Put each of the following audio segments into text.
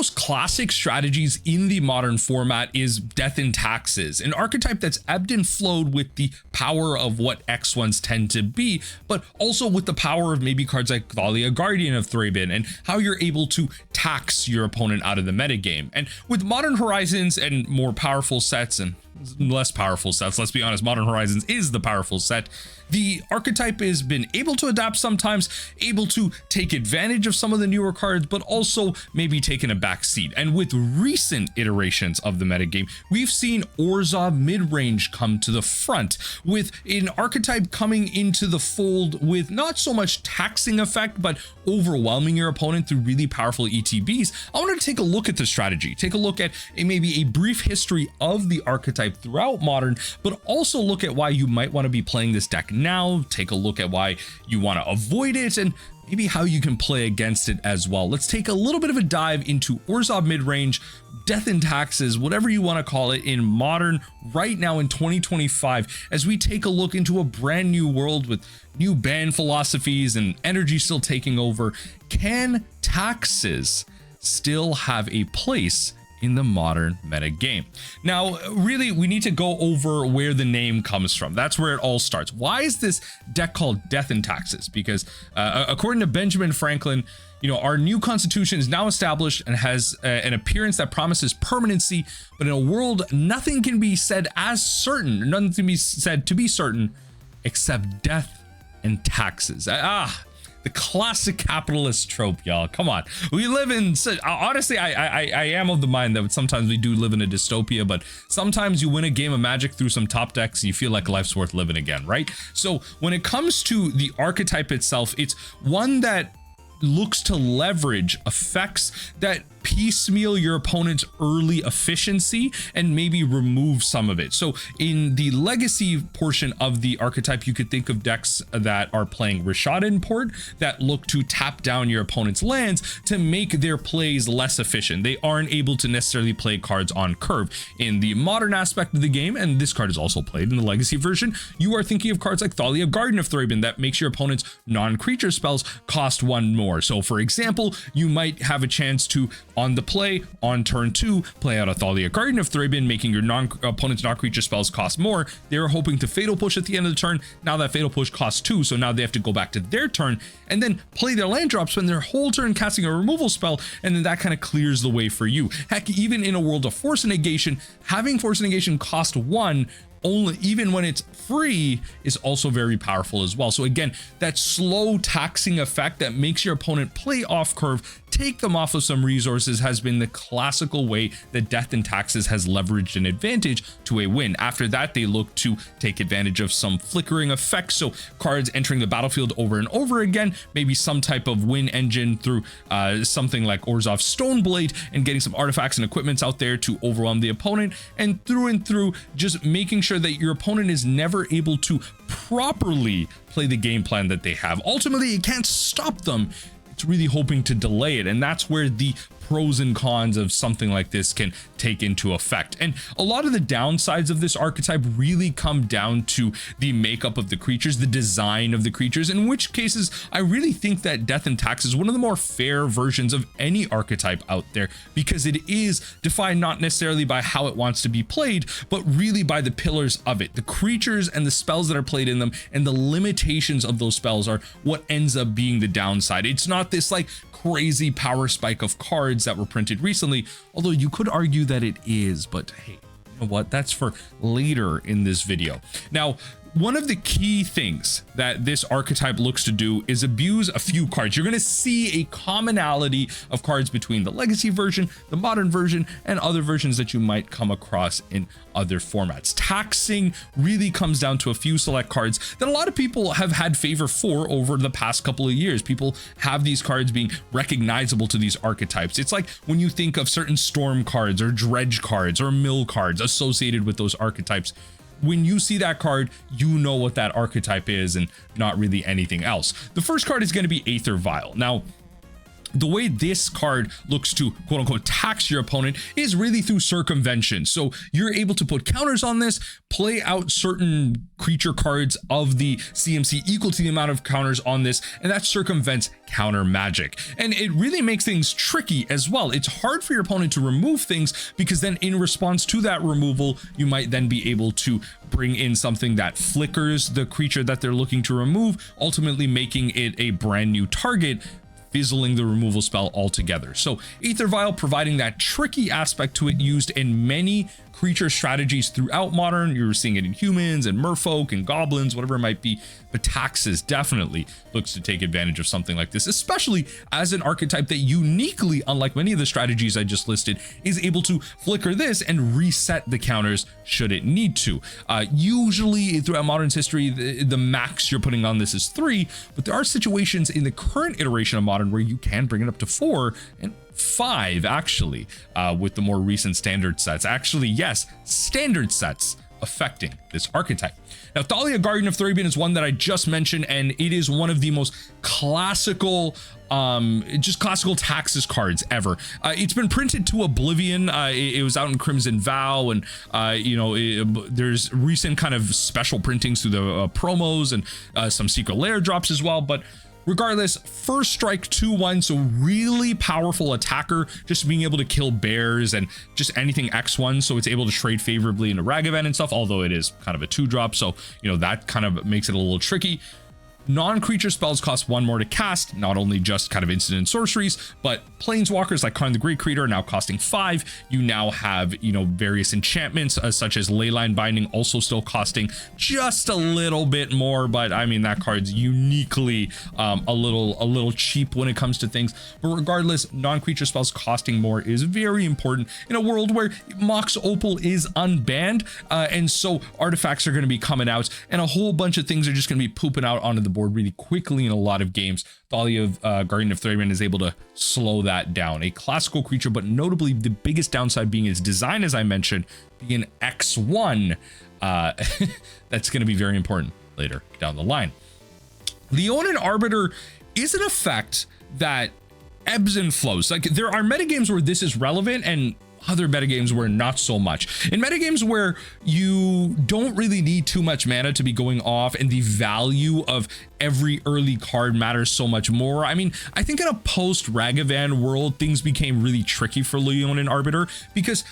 most classic strategies in the modern format is Death and Taxes, an archetype that's ebbed and flowed with the power of what X1s tend to be, but also with the power of maybe cards like Thalia, Guardian of Thraben, and how you're able to tax your opponent out of the metagame. And with Modern Horizons and more powerful sets and less powerful sets, let's be honest, Modern Horizons is the powerful set, the archetype has been able to adapt sometimes, able to take advantage of some of the newer cards, but also maybe taking a back seat. And with recent iterations of the metagame, we've seen Orzhov Midrange come to the front, with an archetype coming into the fold with not so much taxing effect, but overwhelming your opponent through really powerful ETBs. I wanted to take a look at the strategy, take a look at maybe a brief history of the archetype throughout Modern, but also look at why you might want to be playing this deck now, take a look at why you want to avoid it, and maybe how you can play against it as well. Let's take a little bit of a dive into Orzhov Midrange, Death and Taxes, whatever you want to call it, in Modern right now in 2025, as we take a look into a brand new world with new ban philosophies and energy still taking over. Can taxes still have a place in the modern meta game? Now, really, we need to go over where the name comes from. That's where it all starts. Why is this deck called Death and Taxes? Because according to Benjamin Franklin, our new constitution is now established and has an appearance that promises permanency, but in a world, nothing can be said as certain, nothing can be said to be certain, except death and taxes. The classic capitalist trope, y'all. Come on. We live in, honestly, I am of the mind that sometimes we do live in a dystopia, but sometimes you win a game of Magic through some top decks, you feel like life's worth living again, right? So when it comes to the archetype itself, it's one that looks to leverage effects that piecemeal your opponent's early efficiency and maybe remove some of it. So in the legacy portion of the archetype, you could think of decks that are playing Rashad Import that look to tap down your opponent's lands to make their plays less efficient. They aren't able to necessarily play cards on curve. In the modern aspect of the game, and this card is also played in the legacy version, you are thinking of cards like Thalia, Guardian of Thraben that makes your opponent's non-creature spells cost one more. So for example, you might have a chance to, on the play, on turn 2, play out a Thalia, Guardian of Thraben, making your opponent's non-creature spells cost more. They're hoping to Fatal Push at the end of the turn. Now that Fatal Push costs 2, so now they have to go back to their turn and then play their land drop, spend their whole turn casting a removal spell, and then that kind of clears the way for you. Heck, even in a world of Force Negation, having Force Negation cost 1 only, even when it's free, is also very powerful as well. So again, that slow taxing effect that makes your opponent play off curve, take them off of some resources, has been the classical way that Death and Taxes has leveraged an advantage to a win. After that, they look to take advantage of some flickering effects, so cards entering the battlefield over and over again, maybe some type of win engine through something like Orzhov Stoneblade, and getting some artifacts and equipments out there to overwhelm the opponent, and through just making sure that your opponent is never able to properly play the game plan that they have. Ultimately, it can't stop them. It's really hoping to delay it, and that's where the pros and cons of something like this can take into effect. And a lot of the downsides of this archetype really come down to the makeup of the creatures, the design of the creatures, in which cases I really think that Death and Tax is one of the more fair versions of any archetype out there, because it is defined not necessarily by how it wants to be played, but really by the pillars of it. The creatures and the spells that are played in them and the limitations of those spells are what ends up being the downside. It's not this like crazy power spike of cards that were printed recently, although you could argue that it is, but hey, you know what, that's for later in this video. Now, one of the key things that this archetype looks to do is abuse a few cards. You're going to see a commonality of cards between the legacy version, the modern version, and other versions that you might come across in other formats. Taxing really comes down to a few select cards that a lot of people have had favor for over the past couple of years. People have these cards being recognizable to these archetypes. It's like when you think of certain storm cards or dredge cards or mill cards associated with those archetypes. When you see that card, you know what that archetype is and not really anything else. The first card is going to be Aether Vial. Now, the way this card looks to quote unquote tax your opponent is really through circumvention. So you're able to put counters on this, play out certain creature cards of the CMC equal to the amount of counters on this, and that circumvents counter magic. And it really makes things tricky as well. It's hard for your opponent to remove things, because then in response to that removal, you might then be able to bring in something that flickers the creature that they're looking to remove, ultimately making it a brand new target, fizzling the removal spell altogether. So Aether Vial providing that tricky aspect to it, used in many creature strategies throughout Modern. You're seeing it in humans and merfolk and goblins, whatever it might be. But Taxes definitely looks to take advantage of something like this, especially as an archetype that uniquely, unlike many of the strategies I just listed, is able to flicker this and reset the counters should it need to. Usually throughout Modern's history, the max you're putting on this is 3, but there are situations in the current iteration of Modern where you can bring it up to 4 and 5 actually, with the more recent standard sets. Actually, yes, standard sets affecting this archetype. Now, Thalia, Guardian of Thraben is one that I just mentioned, and it is one of the most classical, just classical Taxes cards ever. It's been printed to oblivion. It was out in Crimson Vow, and there's recent kind of special printings through the promos and some secret lair drops as well. But regardless, first strike 2/1, so really powerful attacker, just being able to kill bears and just anything X1, so it's able to trade favorably into Ragavan and stuff, although it is kind of a 2-drop, so that kind of makes it a little tricky. Non-creature spells cost 1 more to cast, not only just kind of instant sorceries, but planeswalkers like Karn the Great Creator are now costing 5. You now have, various enchantments such as Leyline Binding also still costing just a little bit more, but I mean, that card's uniquely a little cheap when it comes to things. But regardless, non-creature spells costing more is very important in a world where Mox Opal is unbanned, and so artifacts are going to be coming out, and a whole bunch of things are just going to be pooping out onto the board really quickly in a lot of games. Thalia, Guardian of Thraben, is able to slow that down. A classical creature, but notably the biggest downside being its design, as I mentioned, being an X1. That's going to be very important later down the line. Leonin Arbiter is an effect that ebbs and flows. Like, there are metagames where this is relevant and other metagames where not so much. In metagames where you don't really need too much mana to be going off and the value of every early card matters so much more. I mean, I think in a post Ragavan world, things became really tricky for Leonin Arbiter, because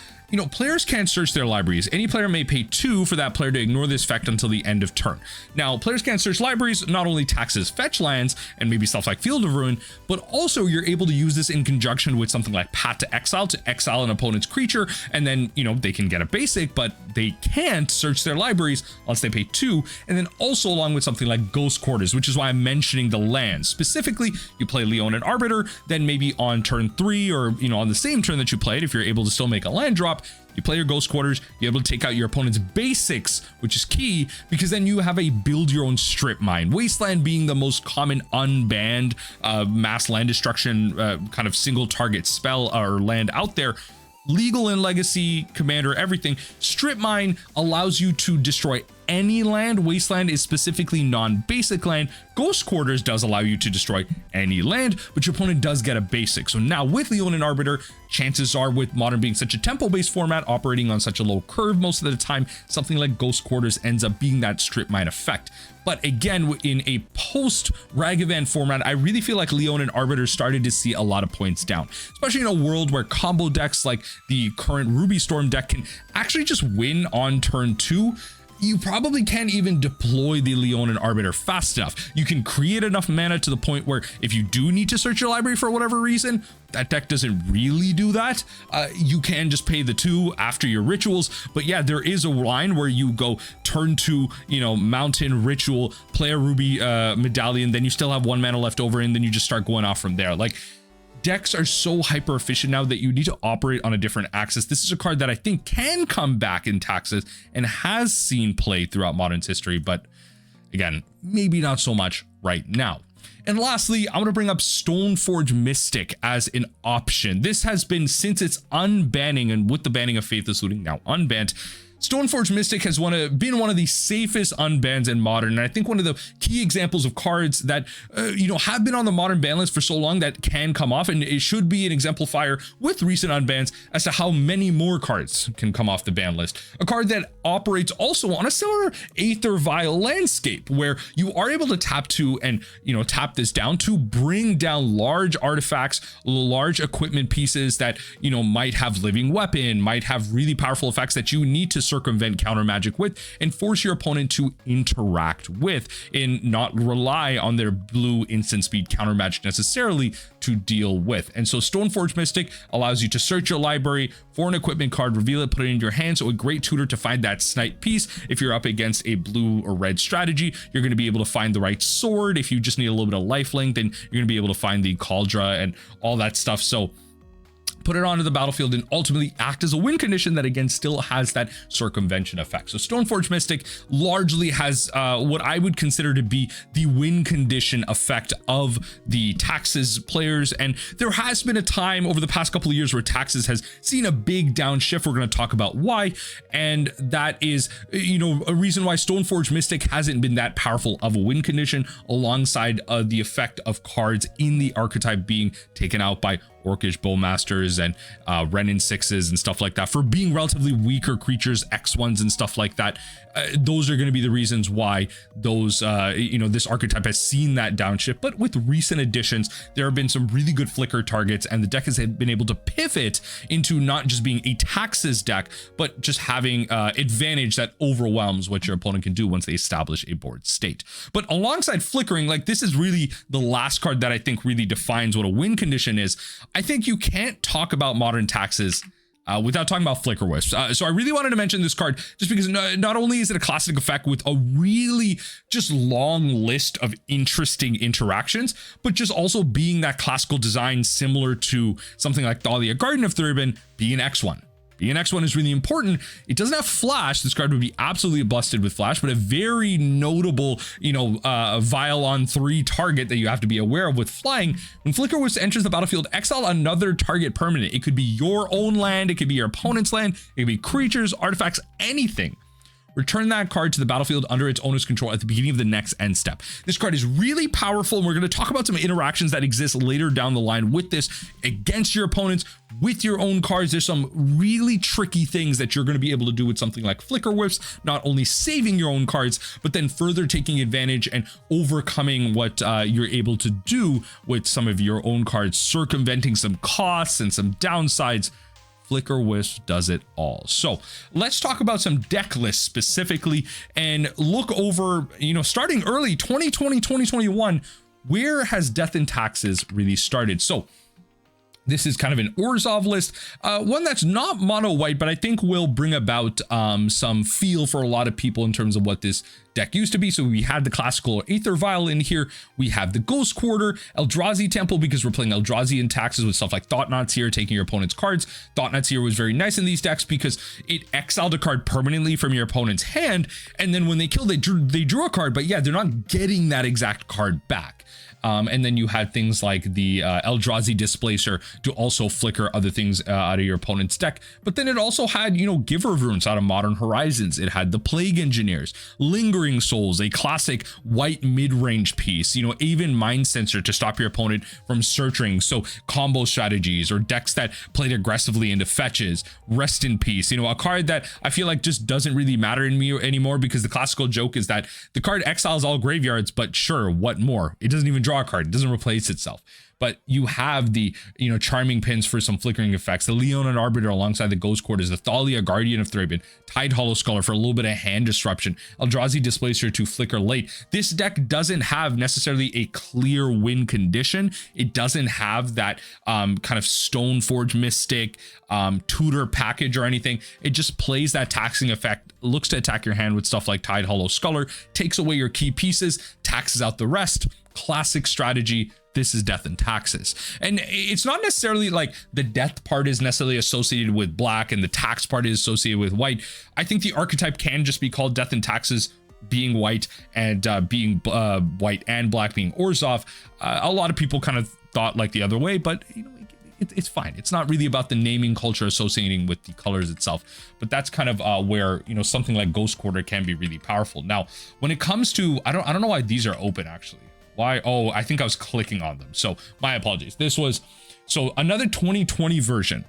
players can't search their libraries. Any player may pay 2 for that player to ignore this effect until the end of turn. Now, players can't search libraries, not only taxes fetch lands and maybe stuff like Field of Ruin, but also you're able to use this in conjunction with something like Path to exile an opponent's creature, and then, they can get a basic, but they can't search their libraries unless they pay 2, and then also along with something like Ghost Quarters, which is why I'm mentioning the lands. Specifically, you play Leonin Arbiter, then maybe on turn 3, or, on the same turn that you played, if you're able to still make a land drop, you play your Ghost Quarters, you're able to take out your opponent's basics, which is key, because then you have a build your own strip mine. Wasteland being the most common unbanned mass land destruction kind of single target spell or land out there. Legal in Legacy, Commander, everything. Strip Mine allows you to destroy any land. Wasteland is specifically non-basic land. Ghost Quarters does allow you to destroy any land, but your opponent does get a basic. So now with Leonin Arbiter, chances are, with Modern being such a tempo-based format, operating on such a low curve most of the time, something like Ghost Quarters ends up being that strip mine effect. But again, in a post-Ragavan format, I really feel like Leonin Arbiter started to see a lot of points down, especially in a world where combo decks like the current Ruby Storm deck can actually just win on turn 2. You probably can't even deploy the Leonin Arbiter fast enough. You can create enough mana to the point where if you do need to search your library for whatever reason, that deck doesn't really do that. You can just pay the 2 after your rituals. But yeah, there is a line where you go turn 2, Mountain Ritual, play a Ruby Medallion, then you still have 1 mana left over, and then you just start going off from there. Like, decks are so hyper efficient now that you need to operate on a different axis. This is a card that I think can come back in Taxes and has seen play throughout Modern's history, but again, maybe not so much right now. And lastly, I'm going to bring up Stoneforge Mystic as an option. This has been, since its unbanning and with the banning of Faithless Looting, now unbanned, Stoneforge Mystic has been one of the safest unbans in Modern, and I think one of the key examples of cards that have been on the Modern ban list for so long that can come off, and it should be an exemplifier with recent unbans as to how many more cards can come off the ban list. A card that operates also on a similar Aether Vial landscape, where you are able to tap to and tap this down to bring down large artifacts, large equipment pieces that might have living weapon, might have really powerful effects that you need to circumvent counter magic with and force your opponent to interact with, and not rely on their blue instant speed counter magic necessarily to deal with. And so Stoneforge Mystic allows you to search your library for an equipment card, reveal it, put it in your hand. So a great tutor to find that snipe piece. If you're up against a blue or red strategy, you're going to be able to find the right sword. If you just need a little bit of life link, then you're going to be able to find the cauldron and all that stuff. So put it onto the battlefield and ultimately act as a win condition that again still has that circumvention effect. So Stoneforge Mystic largely has what I would consider to be the win condition effect of the Taxes players, and there has been a time over the past couple of years where Taxes has seen a big downshift. We're going to talk about why, and that is a reason why Stoneforge Mystic hasn't been that powerful of a win condition, alongside the effect of cards in the archetype being taken out by Orcish Bowmasters and Renin 6s and stuff like that for being relatively weaker creatures, X1s and stuff like that. Those are going to be the reasons why those this archetype has seen that downshift. But with recent additions, there have been some really good flicker targets, and the deck has been able to pivot into not just being a Taxes deck, but just having advantage that overwhelms what your opponent can do once they establish a board state. But alongside flickering, like, this is really the last card that I think really defines what a win condition is. I think you can't talk about Modern Taxes without talking about Flicker Wisps. So I really wanted to mention this card just because not only is it a classic effect with a really just long list of interesting interactions, but just also being that classical design similar to something like Thalia, Garden of Thurban, being X1. Being X1 is really important. It doesn't have flash. This card would be absolutely busted with flash, but a very notable, Vial on 3 target that you have to be aware of with flying. When Flicker Wisp enters the battlefield, exile another target permanent. It could be your own land, it could be your opponent's land, it could be creatures, artifacts, anything. Return that card to the battlefield under its owner's control at the beginning of the next end step. This card is really powerful, and we're going to talk about some interactions that exist later down the line with this against your opponents, with your own cards. There's some really tricky things that you're going to be able to do with something like Flicker Wisps, not only saving your own cards, but then further taking advantage and overcoming what you're able to do with some of your own cards, circumventing some costs and some downsides. Flicker Wisp does it all. So let's talk about some deck lists specifically and look over, starting early 2020, 2021, where has Death and Taxes really started? So this is kind of an Orzhov list, one that's not mono white, but I think will bring about some feel for a lot of people in terms of what this deck used to be. So we had the classical Aether Vial in here. We have the Ghost Quarter, Eldrazi Temple, because we're playing Eldrazi and Taxes with stuff like Thought-Knot Seer, taking your opponent's cards. Thought-Knot Seer was very nice in these decks because it exiled a card permanently from your opponent's hand, and then when they kill, they drew a card, but yeah, they're not getting that exact card back. And then you had things like the Eldrazi Displacer to also flicker other things out of your opponent's deck. But then it also had, Giver of Runes out of Modern Horizons. It had the Plague Engineers, Lingering Souls, a classic white mid-range piece, even Mind Sensor to stop your opponent from searching. So combo strategies or decks that played aggressively into fetches. Rest in Peace, a card that I feel like just doesn't really matter in me anymore, because the classical joke is that the card exiles all graveyards, but sure, what more? It doesn't even draw a card. It doesn't replace itself. But you have the Charming Pins for some flickering effects, the Leonin Arbiter alongside the Ghost Quarters, the Thalia, Guardian of Thraben, Tide Hollow Scholar for a little bit of hand disruption, Eldrazi Displacer to flicker late. This deck doesn't have necessarily a clear win condition. It doesn't have that kind of Stoneforge Mystic tutor package or anything. It just plays that taxing effect, looks to attack your hand with stuff like Tide Hollow Scholar, takes away your key pieces, taxes out the rest. Classic strategy. This is Death and Taxes. And it's not necessarily like the death part is necessarily associated with black and the tax part is associated with white. I think the archetype can just be called Death and Taxes, being white, and being white and black being Orzhov. A lot of people kind of thought like the other way, but it's fine. It's not really about the naming culture associating with the colors itself, but that's kind of where, you know, something like Ghost Quarter can be really powerful. Now, when it comes to, I don't know why these are open actually. Why? Oh, I think I was clicking on them. So my apologies. This was, so another 2020 version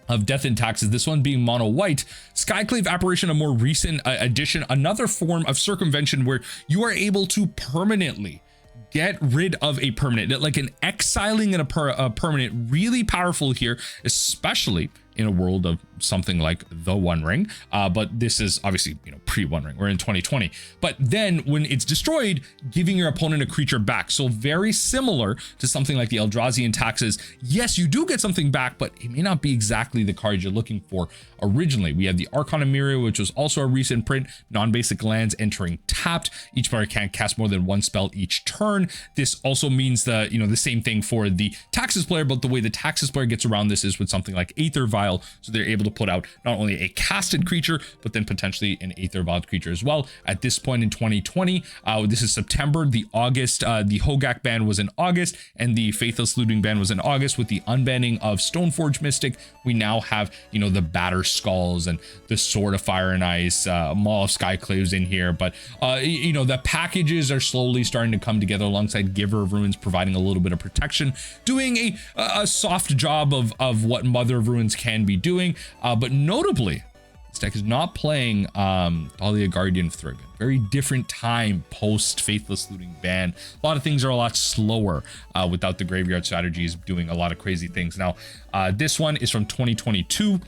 of Death and Taxes, this one being mono white. Skyclave Apparition, a more recent addition, another form of circumvention where you are able to permanently get rid of a permanent, like an exiling and a permanent, really powerful here, especially in a world of something like the One Ring. But this is obviously, you know, pre One Ring. We're in 2020. But then when it's destroyed, giving your opponent a creature back. So very similar to something like the Eldrazi Taxes. Yes, you do get something back, but it may not be exactly the card you're looking for originally. We have the Archon of Mirror, which was also a recent print, non-basic lands entering tapped. Each player can't cast more than one spell each turn. This also means the, you know, the same thing for the Taxes player, but the way the Taxes player gets around this is with something like Aether Vial. So they're able to put out not only a casted creature, but then potentially an Aether Vial creature as well. At this point in 2020, this is September, the August, the Hogak ban was in August, and the Faithless Looting ban was in August. With the unbanning of Stoneforge Mystic, we now have, you know, the Batter Skulls and the Sword of Fire and Ice, Maul of Skyclaves in here. But, you know, the packages are slowly starting to come together alongside Giver of Runes, providing a little bit of protection, doing a soft job of what Mother of Runes can be doing. But notably, this deck is not playing Dahlia Guardian of Thrigan. Very different time post Faithless Looting ban. A lot of things are a lot slower without the graveyard strategies doing a lot of crazy things. Now, this one is from 2022.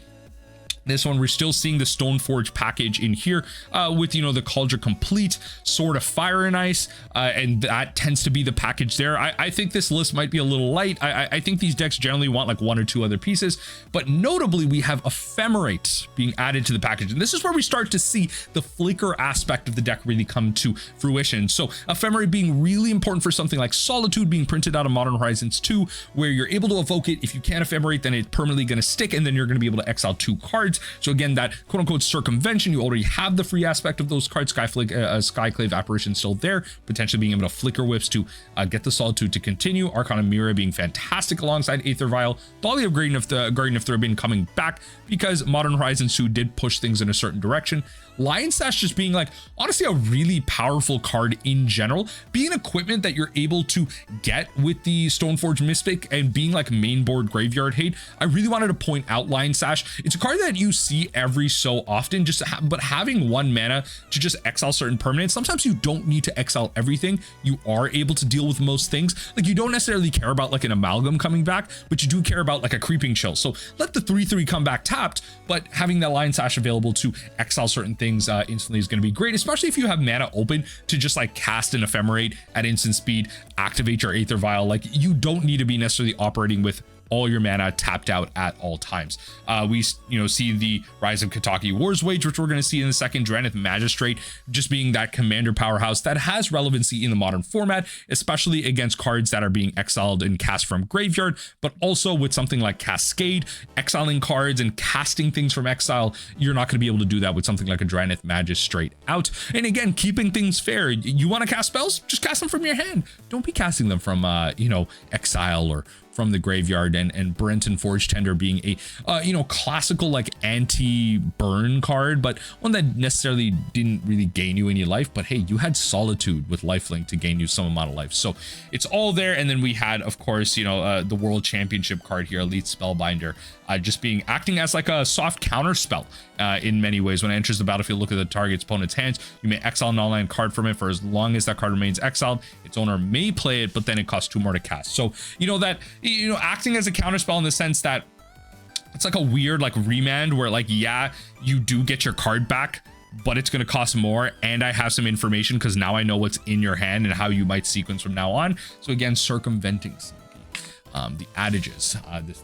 This one, we're still seeing the Stoneforge package in here with, you know, the Cauldron Complete, Sword of Fire and Ice, and that tends to be the package there. I think this list might be a little light. I think these decks generally want like one or two other pieces, but notably we have Ephemerate being added to the package. And this is where we start to see the flicker aspect of the deck really come to fruition. So Ephemerate being really important for something like Solitude being printed out of Modern Horizons 2, where you're able to evoke it. If you can't Ephemerate, then it's permanently going to stick, and then you're going to be able to exile 2 cards. So again, that quote unquote circumvention, you already have the free aspect of those cards. Skyclave Apparition still there, potentially being able to flicker whips to get the Solitude to continue. Archon of Mirror being fantastic alongside Aether Vial. Dahlia Guardian of Thrigan coming back because Modern Horizons 2 did push things in a certain direction. Lion Sash just being like, honestly, a really powerful card in general, being equipment that you're able to get with the Stoneforge Mystic and being like main board graveyard hate. I really wanted to point out Lion Sash. It's a card that you see every so often, but having 1 mana to just exile certain permanents. Sometimes you don't need to exile everything. You are able to deal with most things. Like, you don't necessarily care about like an Amalgam coming back, but you do care about like a Creeping Chill. So let the 3/3 come back tapped, but having that Lion Sash available to exile certain things instantly is going to be great, especially if you have mana open to just like cast an Ephemerate at instant speed, activate your Aether Vial. Like, you don't need to be necessarily operating with all your mana tapped out at all times. We see the rise of Kataki War's Wage, which we're going to see in the second. Drannith Magistrate just being that commander powerhouse that has relevancy in the modern format, especially against cards that are being exiled and cast from graveyard, but also with something like Cascade, exiling cards and casting things from exile. You're not going to be able to do that with something like a Drannith Magistrate out. And again, keeping things fair. You want to cast spells? Just cast them from your hand. Don't be casting them from exile or from the graveyard. And Brenton Forge Tender being a classical like anti-burn card, but one that necessarily didn't really gain you any life. But hey, you had Solitude with lifelink to gain you some amount of life, so it's all there. And then we had, of course, the World Championship card here, Elite Spellbinder, just acting as like a soft counter spell in many ways. When it enters the battlefield, look at the target's opponent's hands. You may exile an online card from it for as long as that card remains exiled. Its owner may play it, but then it costs 2 more to cast. So acting as a counter spell in the sense that it's like a weird like remand where like, yeah, you do get your card back, but it's going to cost more, and I have some information because now I know what's in your hand and how you might sequence from now on. So again, circumventing the adages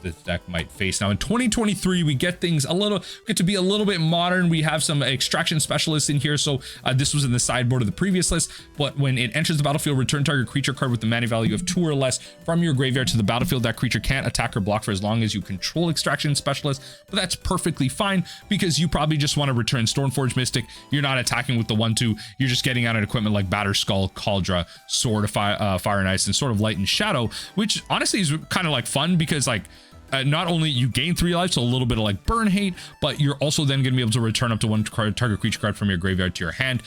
this deck might face. Now in 2023, we get to be a little bit modern. We have some extraction specialists in here. So this was in the sideboard of the previous list, but when it enters the battlefield, return target creature card with the mana value of 2 or less from your graveyard to the battlefield. That creature can't attack or block for as long as you control extraction specialist, but that's perfectly fine because you probably just want to return Stoneforge Mystic. You're not attacking with the 1/2. You're just getting out an equipment like Batter Skull, Cauldron, Sword of Fire and Ice, and Sword of Light and Shadow, which honestly is kind of like fun because like not only you gain 3 life, so a little bit of like burn hate, but you're also then going to be able to return up to 1 target creature card from your graveyard to your hand.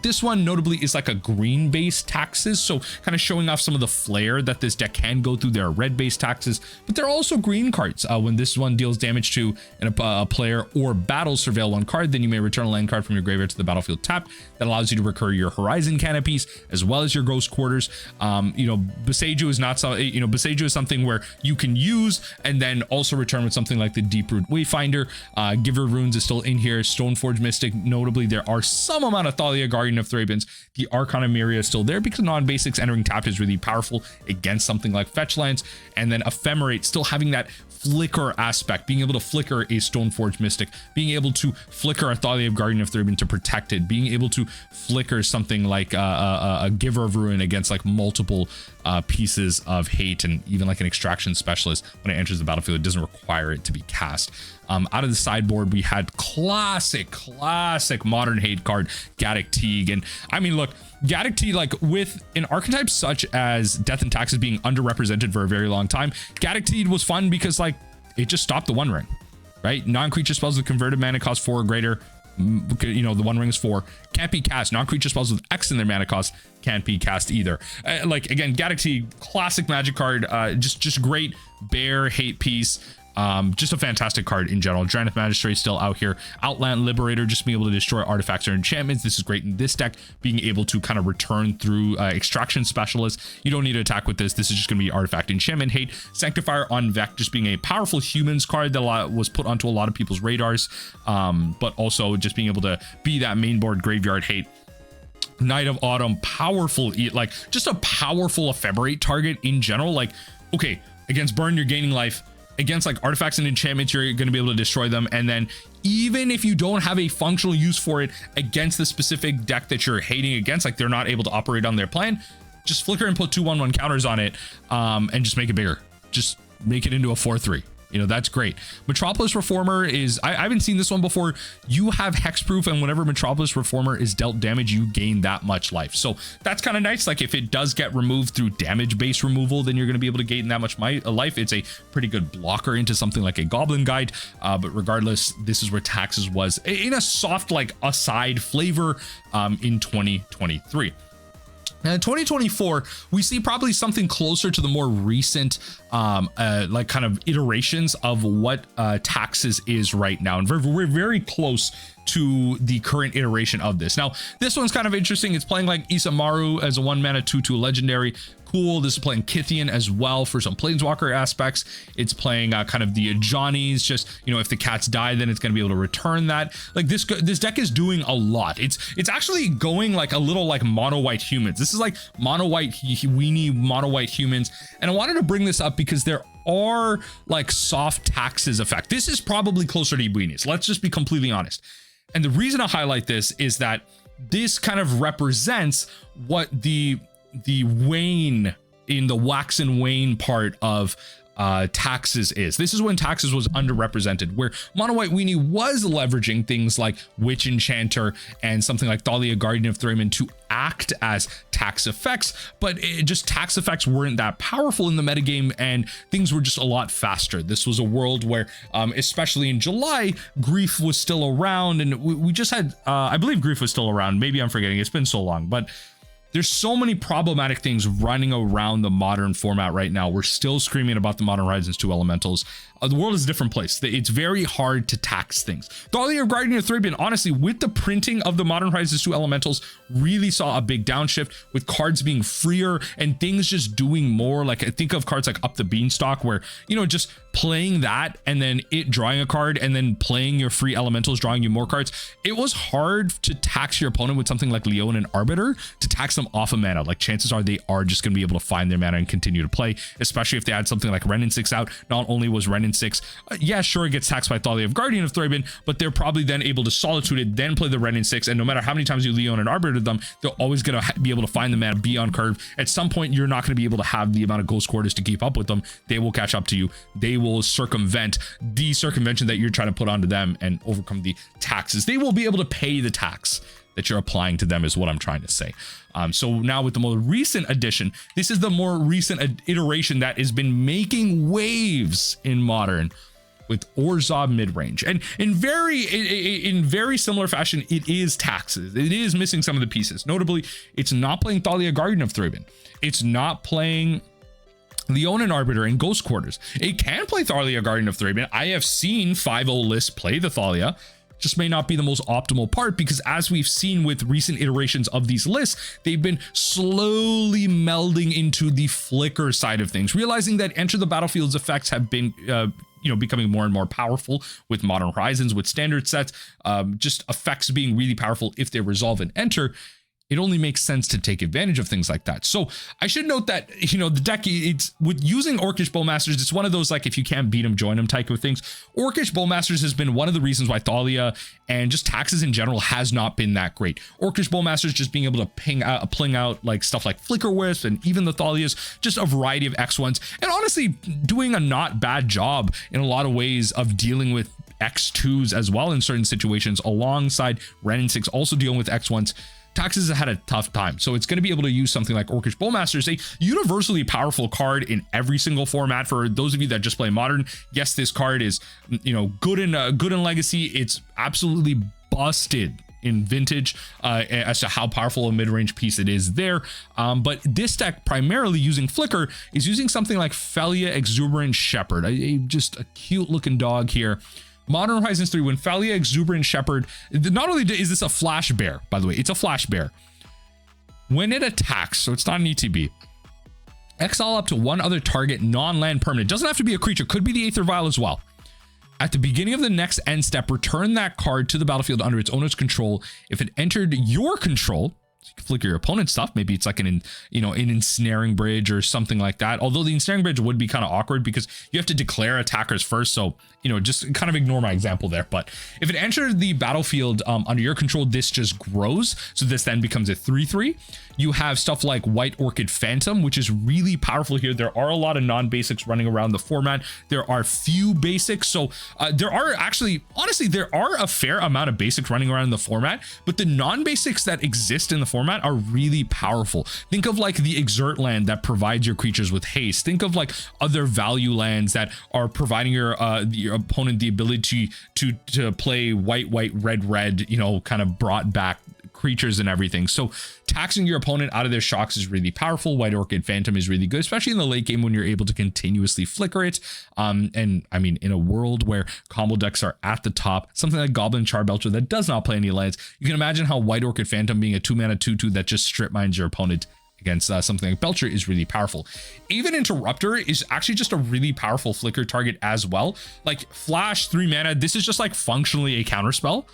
This one notably is like a green based taxes, so kind of showing off some of the flair that this deck can go through. There are red based taxes, but there are also green cards. When this one deals damage to a player or battle surveil 1 card, then you may return a land card from your graveyard to the battlefield tapped. That allows you to recur your Horizon Canopies as well as your Ghost Quarters. You know, Boseiju is not so, you know, Boseiju is something where you can use and then also return with something like the Deeproot Wayfinder. Giver Runes is still in here. Stoneforge Mystic, notably there are some amount of Thalia, Guardian of Thraben's. The Arcana Myria is still there because non-basics entering tapped is really powerful against something like fetch lands. And then Ephemerate still having that flicker aspect, being able to flicker a Stoneforge Mystic, being able to flicker a Thalia of Guardian of Thraben to protect it, being able to flicker something like a Giver of Ruin against like multiple pieces of hate, and even like an extraction specialist when it enters the battlefield, it doesn't require it to be cast. Out of the sideboard, we had classic modern hate card Gaddock Teague. And I mean, look, Gaddock Teague, like with an archetype such as Death and Taxes being underrepresented for a very long time, Gaddock Teague was fun because like it just stopped the One Ring, right? Non-creature spells with converted mana cost 4 or greater, you know, the One Ring is 4, can't be cast. Non-creature spells with X in their mana cost can't be cast either. Like again, Gaddock Teague, classic magic card, just great bear hate piece. Just a fantastic card in general. Drannith Magistrate still out here. Outland Liberator, just being able to destroy artifacts or enchantments. This is great in this deck, being able to kind of return through extraction specialists. You don't need to attack with this. This is just going to be artifact enchantment hate. Sanctifier on Vec, just being a powerful humans card that was put onto a lot of people's radars, but also just being able to be that main board graveyard hate. Knight of Autumn, powerful, like just a powerful ephemerate target in general. Like, okay, against burn, you're gaining life. Against like artifacts and enchantments, you're going to be able to destroy them. And then even if you don't have a functional use for it against the specific deck that you're hating against, like they're not able to operate on their plan, just flicker and put 2/1/1 counters on it, and just make it bigger. Just make it into a 4/3. You know, that's great. Metropolis Reformer is, I haven't seen this one before. You have hexproof, and whenever Metropolis Reformer is dealt damage, you gain that much life. So that's kind of nice. Like if it does get removed through damage-based removal, then you're going to be able to gain that much life. It's a pretty good blocker into something like a Goblin Guide. But regardless, this is where Taxes was in a soft, like aside flavor in 2023. Now in 2024, we see probably something closer to the more recent like kind of iterations of what Taxes is right now. And we're very close to the current iteration of this. Now, this one's kind of interesting. It's playing like Isamaru as a 1-mana 2/2 legendary. Cool. This is playing Kithian as well for some planeswalker aspects. It's playing kind of the Ajani's, just, you know, if the cats die, then it's going to be able to return that. Like this deck is doing a lot. It's actually going like a little like mono white humans. This is like mono white weenie mono white humans. And I wanted to bring this up because there are like soft Taxes effect. This is probably closer to weenies. Let's just be completely honest. And the reason I highlight this is that this kind of represents what the wane in the wax and wane part of Taxes is. This is when Taxes was underrepresented, where mono white weenie was leveraging things like Witch Enchanter and something like Thalia, Guardian of Thraben to act as tax effects, but tax effects weren't that powerful in the metagame, and things were just a lot faster. This was a world where, especially in July, Grief was still around, and we just had, I believe Grief was still around. Maybe I'm forgetting. It's been so long, but there's so many problematic things running around the modern format right now. We're still screaming about the Modern Horizons 2 elementals. The world is a different place. It's very hard to tax things. Thalia, Guardian of Thraben, honestly, with the printing of the Modern Horizons 2 elementals, really saw a big downshift with cards being freer and things just doing more. Like I think of cards like Up the Beanstalk, where, you know, just playing that and then it drawing a card and then playing your free elementals, drawing you more cards. It was hard to tax your opponent with something like Leon and Arbiter to tax them off of mana. Like chances are they are just going to be able to find their mana and continue to play, especially if they had something like Renin 6 out. Not only was Renin 6, yeah, sure, it gets taxed by Thalia of Guardian of Thraben, but they're probably then able to Solitude it, then play the Renin 6, and no matter how many times you Leon and Arbiter them, they're always going to be able to find the mana, be on curve. At some point, you're not going to be able to have the amount of Ghost Quarters to keep up with them. They will catch up to you. They will circumvent the circumvention that you're trying to put onto them and overcome the taxes. They will be able to pay the tax that you're applying to them is what I'm trying to say. So now with the more recent addition, this is the more recent iteration that has been making waves in Modern with Orzhov Midrange. And in very similar fashion, it is taxes. It is missing some of the pieces. Notably, it's not playing Thalia Garden of Thraben. It's not playing Leonin Arbiter and Ghost Quarters. It can play Thalia Garden of Thraben. I have seen 5-0 lists play the Thalia. Just may not be the most optimal part, because as we've seen with recent iterations of these lists, they've been slowly melding into the flicker side of things, realizing that Enter the Battlefield's effects have been becoming more and more powerful with Modern Horizons, with standard sets, just effects being really powerful if they resolve and enter. It only makes sense to take advantage of things like that. So I should note that, the deck, it's with using Orcish Bowmasters, it's one of those, like, if you can't beat them, join them type of things. Orcish Bowmasters has been one of the reasons why Thalia and just taxes in general has not been that great. Orcish Bowmasters just being able to pling out like stuff like Flicker Wisp, and even the Thalias, just a variety of X1s, and honestly doing a not bad job in a lot of ways of dealing with X2s as well in certain situations, alongside Ren and 6 also dealing with X1s. Taxes had a tough time, so it's going to be able to use something like Orcish Bowmasters, a universally powerful card in every single format. For those of you that just play Modern, yes, this card is good in Legacy. It's absolutely busted in Vintage as to how powerful a mid-range piece it is there. But this deck, primarily using Flicker, is using something like Felia Exuberant Shepherd, just a cute looking dog here. Modern Horizons 3, when Felia Exuberant Shepherd, not only is this a flash bear, by the way, it's a flash bear. When it attacks, so it's not an ETB, exile up to one other target non-land permanent. Doesn't have to be a creature, could be the Aether Vial as well. At the beginning of the next end step, return that card to the battlefield under its owner's control. If it entered your control, you can flicker your opponent's stuff. Maybe it's like an ensnaring bridge or something like that. Although the ensnaring bridge would be kind of awkward because you have to declare attackers first. So, just kind of ignore my example there. But if it entered the battlefield under your control, this just grows. So this then becomes a 3/3. You have stuff like White Orchid Phantom, which is really powerful here. There are a lot of non-basics running around the format. There are few basics. So there are actually, honestly, there are a fair amount of basics running around in the format, but the non-basics that exist in the format are really powerful. Think of like the Exert land that provides your creatures with haste. Think of like other value lands that are providing your opponent the ability to play white, red, kind of brought back creatures and everything. So taxing your opponent out of their shocks is really powerful. White Orchid Phantom is really good, especially in the late game when you're able to continuously flicker it. And I mean, in a world where combo decks are at the top, something like Goblin Charbelcher that does not play any lands, you can imagine how White Orchid Phantom being a 2-mana 2/2 that just strip mines your opponent against something like Belcher is really powerful. Even Interrupter is actually just a really powerful flicker target as well. Like Flash 3 mana, this is just like functionally a counterspell,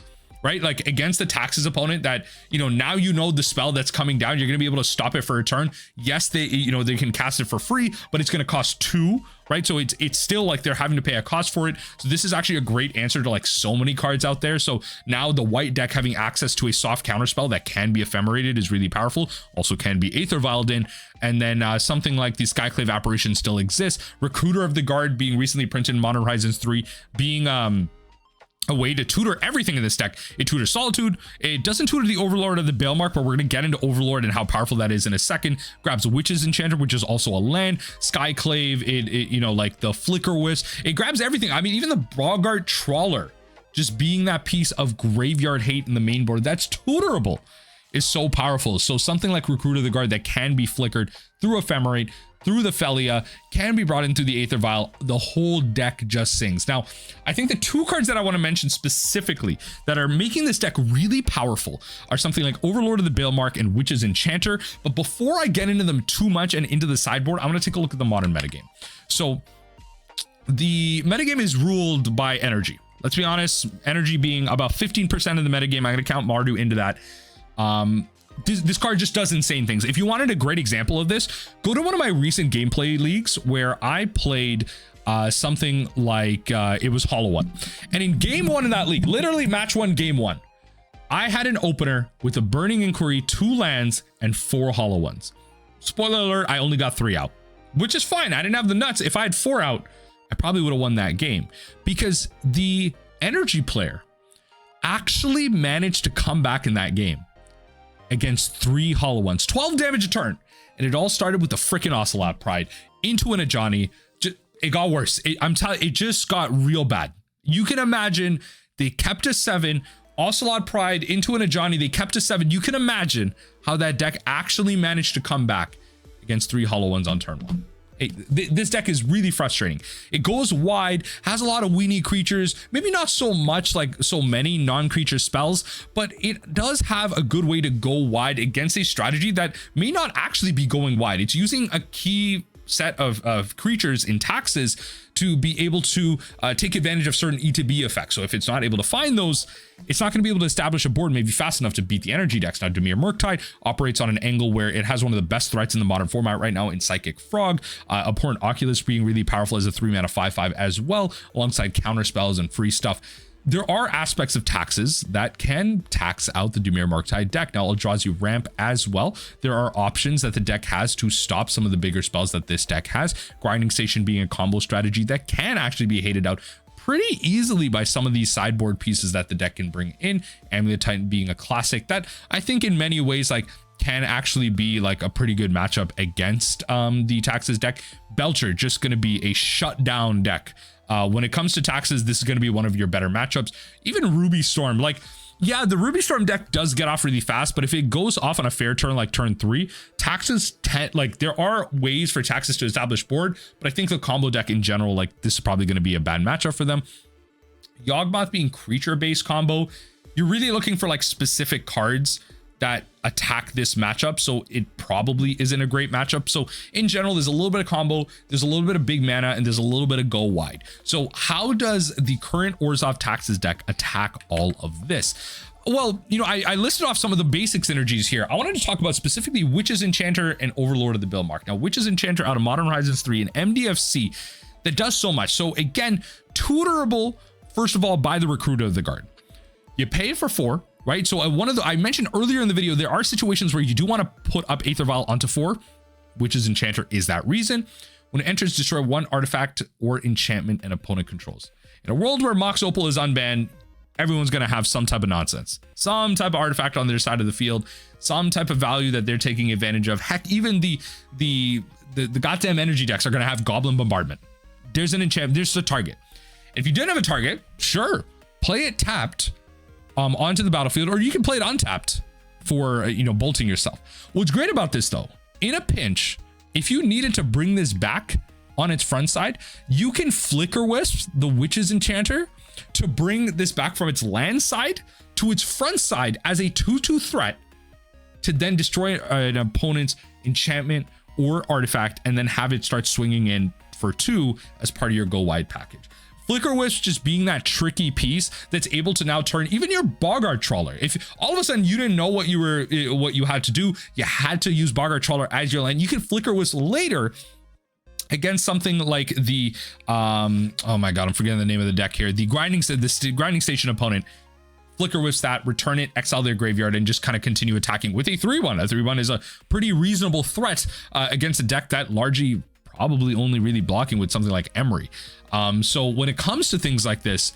right? Like against the taxes opponent that, now the spell that's coming down, you're going to be able to stop it for a turn. Yes, they can cast it for free, but it's going to cost 2, right? So it's still like they're having to pay a cost for it. So this is actually a great answer to like so many cards out there. So now the white deck having access to a soft counterspell that can be ephemerated is really powerful. Also can be Aether Vialed in. And then something like the Skyclave Apparition still exists. Recruiter of the Guard being recently printed in Modern Horizons 3, being a way to tutor everything in this deck. It tutors Solitude. It doesn't tutor the Overlord of the Balemark, but we're going to get into Overlord and how powerful that is in a second. Grabs Witch's Enchanter, which is also a land. Skyclave, like the Flicker Wisp. It grabs everything. I mean, even the Brogart Trawler, just being that piece of graveyard hate in the main board that's tutorable, is so powerful. So something like Recruit of the Guard that can be flickered through Ephemerate, through the Felia, can be brought into the Aether Vial. The whole deck just sings. Now, I think the 2 cards that I want to mention specifically that are making this deck really powerful are something like Overlord of the Balemark and Witch's Enchanter. But before I get into them too much and into the sideboard, I'm going to take a look at the Modern metagame. So the metagame is ruled by energy. Let's be honest, energy being about 15% of the metagame. I'm going to count Mardu into that. This card just does insane things. If you wanted a great example of this, go to one of my recent gameplay leagues where I played something like it was Hollow One. And in game 1 in that league, literally match 1, game 1, I had an opener with a Burning Inquiry, 2 lands, and 4 Hollow Ones. Spoiler alert, I only got 3 out, which is fine. I didn't have the nuts. If I had 4 out, I probably would have won that game, because the energy player actually managed to come back in that game. against 3 Hollow Ones, 12 damage a turn. And it all started with the freaking Ocelot Pride into an Ajani. It got worse. I'm telling you, it just got real bad. You can imagine they kept a 7, Ocelot Pride into an Ajani, they kept a 7. You can imagine how that deck actually managed to come back against 3 Hollow Ones on turn 1. This deck is really frustrating. It goes wide, has a lot of weenie creatures, maybe not so much like so many non-creature spells, but it does have a good way to go wide against a strategy that may not actually be going wide. It's using a key set of creatures in taxes to be able to take advantage of certain E to B effects. So if it's not able to find those, it's not going to be able to establish a board maybe fast enough to beat the energy decks. Now, Dimir Murktide operates on an angle where it has one of the best threats in the modern format right now in Psychic Frog. Abhorrent Oculus being really powerful as a 3-mana 5/5 as well, alongside counter spells and free stuff. There are aspects of taxes that can tax out the Dimir Murktide deck. Now, Eldrazi Ramp as well. There are options that the deck has to stop some of the bigger spells that this deck has. Grinding Station being a combo strategy that can actually be hated out pretty easily by some of these sideboard pieces that the deck can bring in. Amulet Titan being a classic that I think in many ways like can actually be like a pretty good matchup against the taxes deck. Belcher just going to be a shutdown deck. When it comes to taxes, this is going to be one of your better matchups. Even Ruby Storm, like, yeah, the Ruby Storm deck does get off really fast, but if it goes off on a fair turn, like turn 3, taxes, like there are ways for taxes to establish board, but I think the combo deck in general, like this is probably going to be a bad matchup for them. Yawgmoth being creature-based combo, you're really looking for like specific cards that attack this matchup, so it probably isn't a great matchup. So in general, there's a little bit of combo, there's a little bit of big mana, and there's a little bit of go wide. So how does the current Orzhov Taxes deck attack all of this? Well, you know, I listed off some of the basic synergies here. I wanted to talk about specifically Witch's Enchanter and Overlord of the Bilmark. Now, Witch's Enchanter out of Modern Horizons 3 and MDFC that does so much. So again, tutorable, first of all, by the Recruiter of the Guard. You pay it for 4. Right, so I mentioned earlier in the video, there are situations where you do want to put up Aether Vial onto 4, Witch's Enchanter is that reason. When it enters, destroy 1 artifact or enchantment an opponent controls. In a world where Mox Opal is unbanned, everyone's going to have some type of nonsense, some type of artifact on their side of the field, some type of value that they're taking advantage of. Heck, even the goddamn energy decks are going to have Goblin Bombardment. There's an enchantment, there's a target. If you didn't have a target, sure, play it tapped onto the battlefield, or you can play it untapped for bolting yourself. What's great about this though, in a pinch, if you needed to bring this back on its front side, you can Flicker Wisp the Witch's Enchanter to bring this back from its land side to its front side as a 2/2 threat to then destroy an opponent's enchantment or artifact and then have it start swinging in for 2 as part of your go wide package. Flicker Wisp just being that tricky piece that's able to now turn even your Boggart Trawler. If all of a sudden you didn't know what you had to do, you had to use Boggart Trawler as your land, you can Flicker Wisp later against something like the oh my god, I'm forgetting the name of the deck here, the grinding station opponent. Flicker Wisp that, return it, exile their graveyard, and just kind of continue attacking with a 3/1. A 3/1 is a pretty reasonable threat against a deck that largely probably only really blocking with something like Emery. So when it comes to things like this,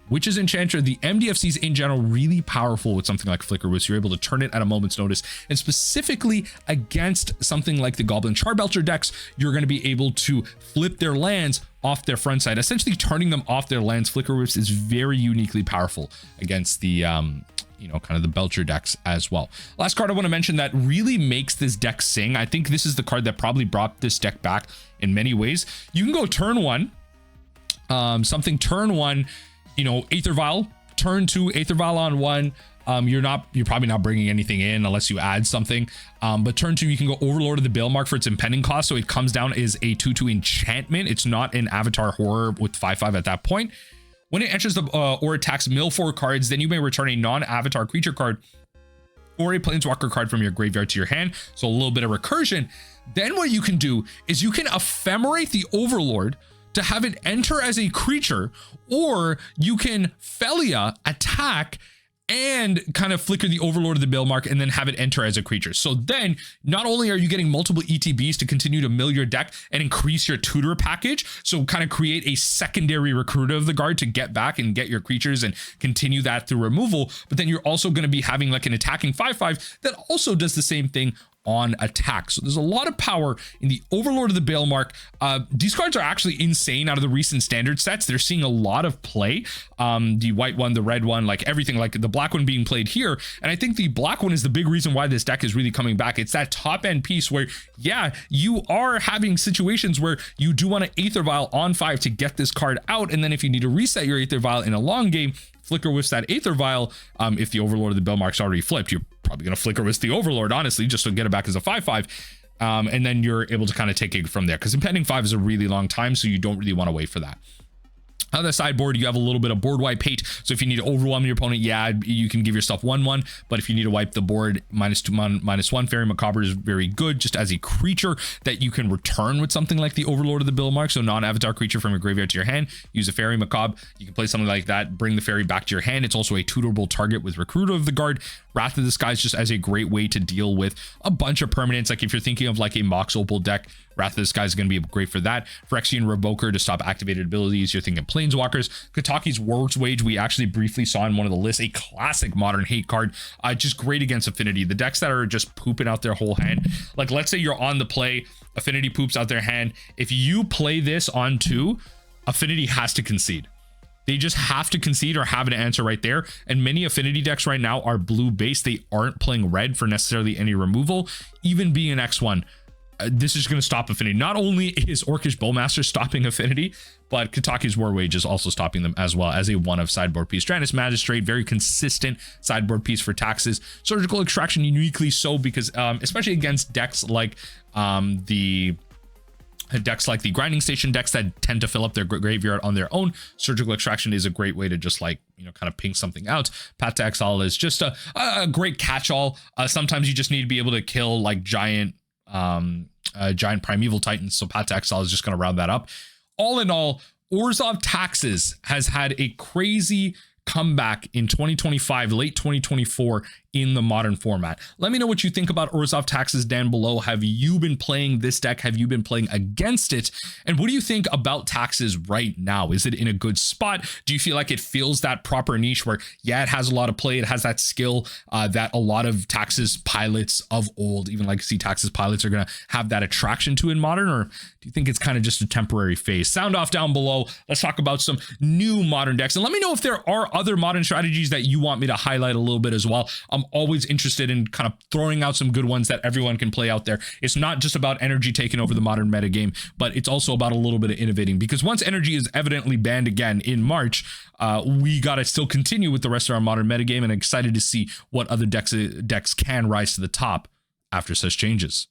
Witch's Enchanter, the MDFCs in general, really powerful with something like Flicker Wisp. You're able to turn it at a moment's notice, and specifically against something like the Goblin Charbelcher decks, you're going to be able to flip their lands off their front side, essentially turning them off their lands. Flicker Wisp is very uniquely powerful against the kind of the Belcher decks as well. Last card I want to mention that really makes this deck sing. I think this is the card that probably brought this deck back in many ways. You can go turn 1, turn 1, Aether Vial, turn 2, Aether Vial on 1. You're probably not bringing anything in unless you add something. But turn 2, you can go Overlord of the Bilmark for its impending cost. So it comes down as a 2/2 enchantment. It's not an Avatar Horror with 5/5 at that point. When it enters the or attacks mill 4 cards, then you may return a non-avatar creature card or a planeswalker card from your graveyard to your hand. So a little bit of recursion. Then what you can do is you can ephemerate the Overlord to have it enter as a creature, or you can Felia attack and kind of flicker the Overlord of the Bailmark and then have it enter as a creature. So then not only are you getting multiple ETBs to continue to mill your deck and increase your tutor package, so kind of create a secondary recruiter of the guard to get back and get your creatures and continue that through removal, but then you're also going to be having like an attacking 5/5 that also does the same thing on attack. So there's a lot of power in the Overlord of the Bailmark. These cards are actually insane out of the recent standard sets. They're seeing a lot of play. The white one, the red one, like everything, like the black one being played here. And I think the black one is the big reason why this deck is really coming back. It's that top end piece where, yeah, you are having situations where you do want to Aether Vial on 5 to get this card out. And then if you need to reset your Aether Vial in a long game, flicker whiffs that Aether Vial. If the Overlord of the Bailmark's already flipped, you're probably going to flicker whiff the Overlord, honestly, just to get it back as a 5/5. And then you're able to kind of take it from there, because impending 5 is a really long time, so you don't really want to wait for that. On the sideboard, you have a little bit of board wipe hate. So if you need to overwhelm your opponent, yeah, you can give yourself 1/1. But if you need to wipe the board, -2/-1, Fairy Macabre is very good just as a creature that you can return with something like the Overlord of the Bailmark. So non-avatar creature from your graveyard to your hand, use a Fairy Macabre. You can play something like that, bring the fairy back to your hand. It's also a tutorable target with Recruiter of the Guard. Wrath of the Skies just as a great way to deal with a bunch of permanents. Like if you're thinking of like a Mox Opal deck, Wrath of the Skies is going to be great for that. Phyrexian Revoker to stop activated abilities. You're thinking Planeswalkers. Kataki's War's Wage, we actually briefly saw in one of the lists, a classic modern hate card, just great against Affinity. The decks that are just pooping out their whole hand, like let's say you're on the play, Affinity poops out their hand. If you play this on 2, Affinity has to concede. They just have to concede or have an answer right there. And many Affinity decks right now are blue based. They aren't playing red for necessarily any removal. Even being an X1, this is going to stop Affinity. Not only is Orcish Bowmaster stopping Affinity, but Kataki's War Wage is also stopping them as well as a one of sideboard piece. Stranus Magistrate, very consistent sideboard piece for taxes. Surgical Extraction, uniquely so, because especially against decks like the Grinding Station decks that tend to fill up their graveyard on their own, Surgical Extraction is a great way to just like, you know, kind of ping something out. Path to Exile is just a great catch-all. Sometimes you just need to be able to kill like giant primeval titans, so Path to Exile is just going to round that up. All in all, Orzhov Taxes has had a crazy comeback in 2025, late 2024 in the modern format. Let me know what you think about Orzhov Taxes down below. Have you been playing this deck? Have you been playing against it? And what do you think about Taxes right now? Is it in a good spot? Do you feel like it fills that proper niche where, yeah, it has a lot of play, it has that skill that a lot of Taxes pilots of old, even Legacy Taxes pilots, are going to have that attraction to in modern? Or do you think it's kind of just a temporary phase? Sound off down below. Let's talk about some new modern decks, and let me know if there are other modern strategies that you want me to highlight a little bit as well. I'm always interested in kind of throwing out some good ones that everyone can play out there. It's not just about energy taking over the modern metagame, but it's also about a little bit of innovating, because once energy is evidently banned again in March, we got to still continue with the rest of our modern metagame, and excited to see what other decks can rise to the top after such changes.